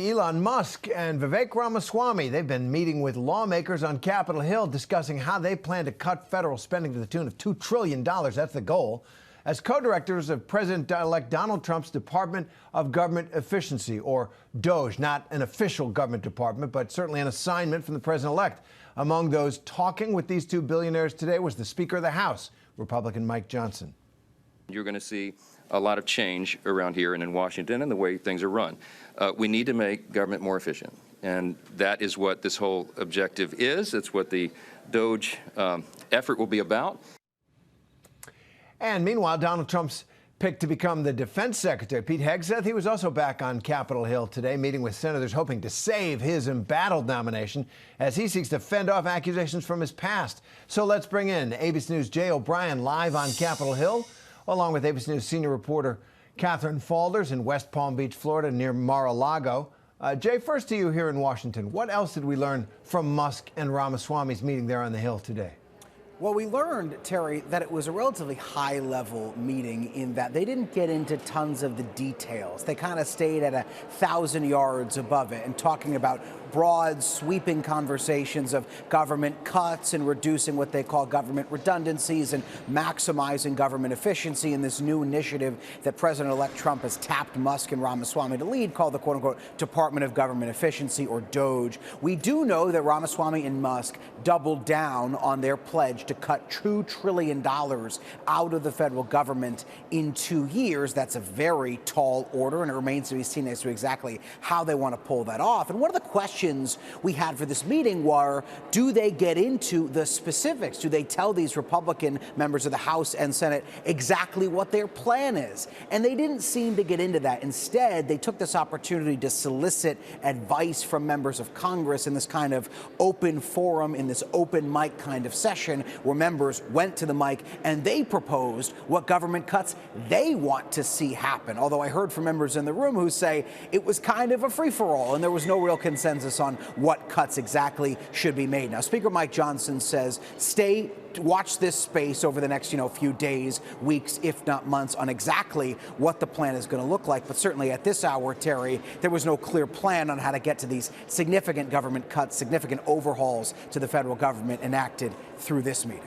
Elon Musk and Vivek Ramaswamy, they've been meeting with lawmakers on Capitol Hill discussing how they plan to cut federal spending to the tune of $2 trillion. That's the goal. As co-directors of President-elect Donald Trump's Department of Government Efficiency, or DOGE, not an official government department, but certainly an assignment from the president-elect. Among those talking with these two billionaires today was the Speaker of the House, Republican Mike Johnson. You're going to see a lot of change around here and in Washington and the way things are run. We need to make government more efficient, and that is what this whole objective is. It's what the DOGE effort will be about. And meanwhile, Donald Trump's pick to become the defense secretary, Pete Hegseth, he was also back on Capitol Hill today, meeting with senators hoping to save his embattled nomination as he seeks to fend off accusations from his past. So let's bring in ABC News' Jay O'Brien live on Capitol Hill, along with ABC News senior reporter Catherine Faulders in West Palm Beach, Florida, near Mar-a-Lago. Jay, first to you here in Washington. What else did we learn from Musk and Ramaswamy's meeting there on the Hill today? Well, we learned, Terry, that it was a relatively high-level meeting in that they didn't get into tons of the details. They kind of stayed at 1,000 yards above it and talking about broad, sweeping conversations of government cuts and reducing what they call government redundancies and maximizing government efficiency in this new initiative that President-elect Trump has tapped Musk and Ramaswamy to lead, called the quote-unquote Department of Government Efficiency, or DOGE. We do know that Ramaswamy and Musk doubled down on their pledge to cut $2 trillion out of the federal government in 2 years. That's a very tall order, and it remains to be seen as to exactly how they want to pull that off. And one of the questions we had for this meeting were, do they get into the specifics? Do they tell these Republican members of the House and Senate exactly what their plan is? And they didn't seem to get into that. Instead, they took this opportunity to solicit advice from members of Congress in this kind of open forum, in this open mic kind of session, where members went to the mic and they proposed what government cuts they want to see happen. Although I heard from members in the room who say it was kind of a free-for-all and there was no real consensus on what cuts exactly should be made. Now, Speaker Mike Johnson says watch this space over the next, few days, weeks, if not months, on exactly what the plan is going to look like. But certainly at this hour, Terry, there was no clear plan on how to get to these significant government cuts, significant overhauls to the federal government enacted through this meeting.